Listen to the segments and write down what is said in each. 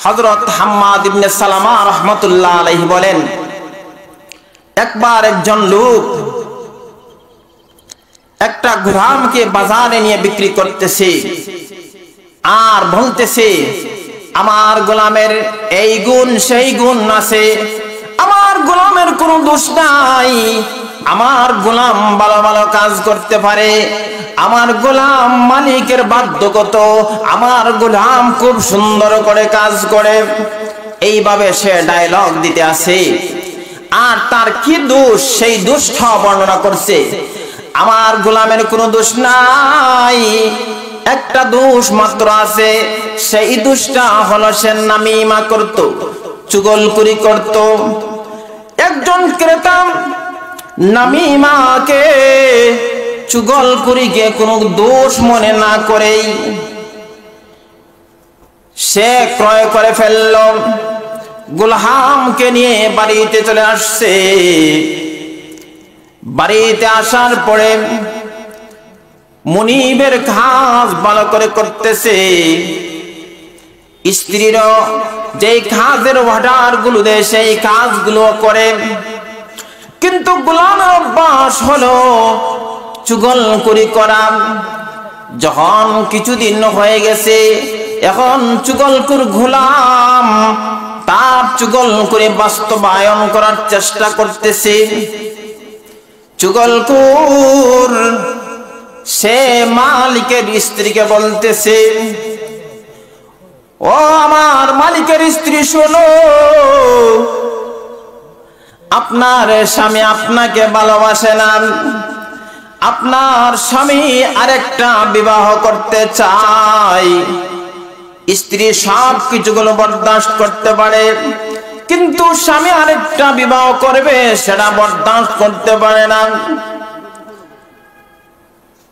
হযরত হাম্মাদ ইবনে সালামা রাহমাতুল্লাহ আলাইহি বলেন, একবার একজন লোক একটা গোলামকে বাজারে নিয়ে বিক্রি করতেছে আর বলতেছে, আমার গোলামের এই গুণ সেই গুণ আছে, আমার গোলামের কোনো দোষ নাই, আমার গোলাম ভালো ভালো কাজ করতে পারে, আমার গোলাম মালিকের বাধ্যগত, আমার গোলাম খুব সুন্দর করে কাজ করে। এইভাবে সে ডায়লগ দিতে আছে আর তার কি দোষ সেই দোষটা বর্ণনা করছে। আমার গোলামের কোনো দোষ নাই, একটা দোষ মাত্র আছে, সেই দোষটা হলো সে নামিমা করত, চুগলখুরি করত। একজন ক্রেতা নামিমাকে চুগলখুরিকে কোনো দোষ মনে না করেই সে ক্রয় করে ফেলল, গোলামকে নিয়ে বাড়িতে চলে আসছে। বাড়িতে আসার পরে মুনিবের কাজ ভালো করে করতেছে, স্ত্রীরও যেই কাজের অর্ডার গুলো দেয় সেই কাজগুলো করে, কিন্তু গোলামের অভ্যাস হলো চুগলখুরি করা। যখন কিছুদিন হয়ে গেছে, এখন চুগলখুর গোলাম তার চুগলখুরি বাস্তবায়ন করার চেষ্টা করতেছে। চুগলখুর সে মালিকের স্ত্রীকে বলতেছে, ও আমার মালিকের স্ত্রী শোনো, আপনার স্বামী আপনাকে ভালোবাসে না, আপনার স্বামী আরেকটা বিবাহ করতে চায়। স্ত্রী সব কিছুগুলো বরদাস্ত করতে পারে, কিন্তু স্বামী আরেকটা বিবাহ করবে সেটা বরদাস্ত করতে পারে না।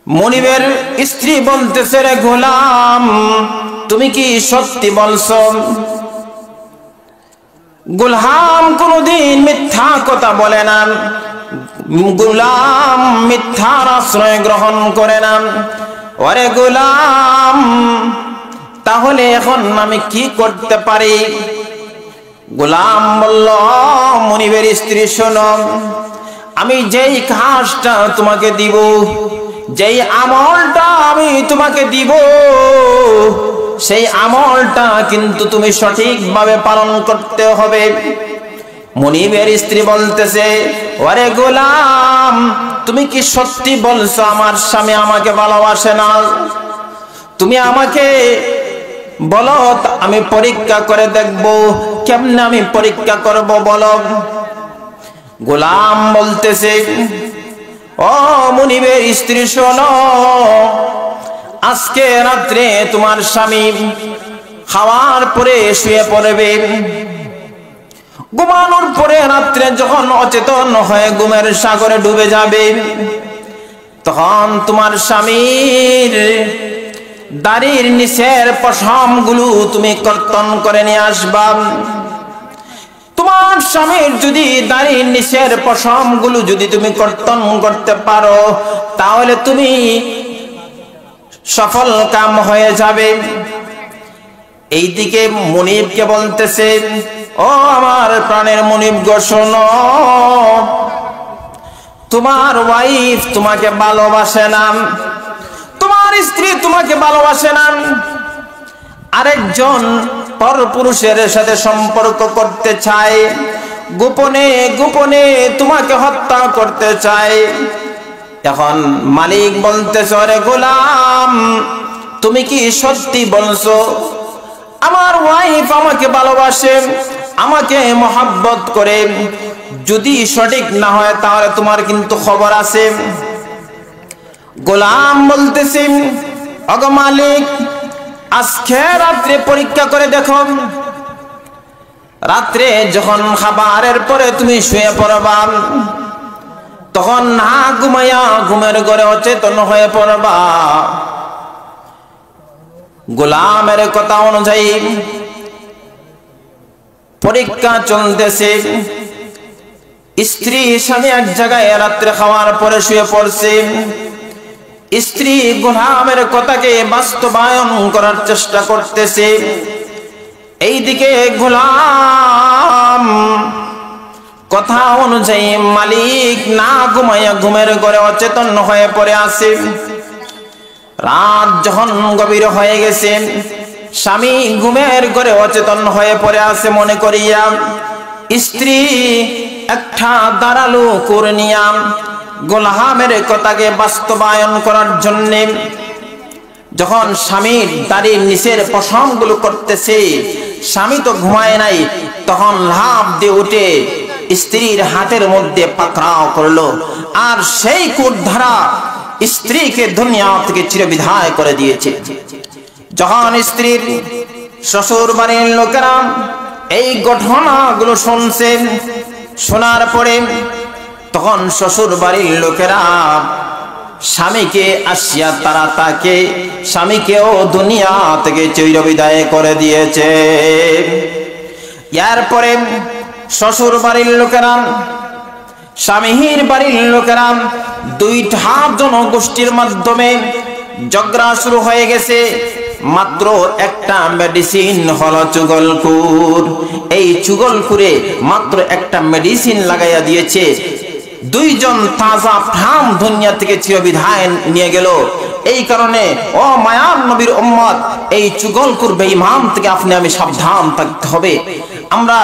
মুনিবের স্ত্রী বলতেছে, রে গোলাম তুমি কি সত্যি বলছো? গোলাম কোনদিন মিথ্যা কথা বলে না, গোলাম মিথ্যার আশ্রয় গ্রহণ করে না। ওরে গোলাম, তাহলে এখন আমি কি করতে পারি? গোলাম বলল, মুনিবের স্ত্রী শোনো, আমি যেই কাজটা তোমাকে দিব, যেই আমলটা আমি তোমাকে দিব, সেই আমলটা কিন্তু তুমি সঠিকভাবে পালন করতে হবে। মুনিবের স্ত্রী বলতেছে, ওরে গোলাম তুমি কি সত্যি বলছো আমার স্বামী আমাকে ভালোবাসে না? তুমি আমাকে বলো, আমি পরীক্ষা করে দেখব। কেমনে আমি পরীক্ষা করব বলো? গোলাম বলতেছে, ও মুনিবের স্ত্রী শোনো, আজকে রাত্রে তোমার স্বামী খাওয়ার পরে শুয়ে পড়বে, ঘুমানোর পরে রাত্রে যখন অচেতন হয়ে ঘুমের সাগরে ডুবে যাবে, তখন তোমার স্বামীর দাড়ির নিচের পশম গুলো তুমি কর্তন করে নিয়ে আসবা। তোমার স্বামীর যদি দাড়ির নিচের পশম গুলো যদি তুমি কর্তন করতে পারো, তাহলে তুমি সফল কাম হয়ে যাবে। এইদিকে মুনিবকে বলতেছে, ও আমার প্রাণের মুনিব গো শোনো, তোমার ওয়াইফ তোমাকে ভালোবাসে না, তোমার স্ত্রী তোমাকে ভালোবাসে না, আরেকজন পরপুরুষের সাথে সম্পর্ক করতে চায়, গোপনে গোপনে তোমাকে হত্যা করতে চায়। এখন মালিক বলতেছে, রে গোলাম তুমি কি সত্যি বলছো? আমার ওয়াইফ আমাকে ভালোবাসে, আমাকে মহব্বত করে, যদি সঠিক না হয় তাহলে তোমার কিন্তু খবর আছে। গোলাম বলতেছে, ওগো মালিক আজকে রাত্রে পরীক্ষা করে দেখো, রাত্রে যখন খাবারের পরে তুমি শুয়ে পড়বা, তখন না ঘুমাইয়া ঘুমের ঘরে অচেতন হয়ে পড়বা। গোলামের কথা অনুযায়ী পরীক্ষা চলতেছে, স্ত্রী স্বামী এক জায়গায় রাত্রে খাওয়ার পরে শুয়ে পড়ছে। স্ত্রী গোলামের কথাকে বাস্তবায়ন করার চেষ্টা করতেছে, এইদিকে গোলাম কথা অনুযায়ী মালিক না ঘুমাইয়া ঘুমের ঘরে অচেতন হয়ে পড়ে আছে। রাত যখন গভীর হয়ে গেছে, স্বামী ঘুমের ঘরে অচেতন হয়ে পড়ে আছে মনে করিয়া স্ত্রী একটা দাঁড়ালো করে নিয়া গোলামের কথাকে বাস্তবায়ন করার জন্য যখন স্বামীর দাড়ির নিচের পশমগুলো করতেছে, স্বামী তো ঘুমায় নাই, তখন লাফ দিয়ে উঠে স্ত্রীর হাতের মধ্যে পাকড়াও করলো, আর সেই কোট ধারা স্ত্রীকে দুনিয়া থেকে চিরবিদায় করে দিয়েছে। যখন স্ত্রীর শ্বশুর বাড়ির লোকেরা এই ঘটনাগুলো শুনছেন, শোনার পরে তখন শ্বশুর বাড়ির লোকেরা স্বামীকে আসিয়া তারা তাকে স্বামীকেও দুনিয়া থেকে চিরবিদায় করে দিয়েছে। এরপরে শ্বশুর বাড়ির লোকেরা স্বামীর বাড়ির লোকেরা দুইটা জনগোষ্ঠীর মাধ্যমে ঝগড়া শুরু হয়ে গেছে। মাত্র একটা মেডিসিন হলো চুগলখুর। এই চুগলখুরে মাত্র একটা মেডিসিন লাগাইয়া দিয়েছে, দুইজন তাজা প্রাণ দুনিয়া থেকে চিরবিদায় নিয়ে গেল। এই কারণে ও মায়ার নবীর উম্মত, এই চুগলখুর বেঈমান থেকে আপনি আমি সাবধান থাকতে হবে। আমরা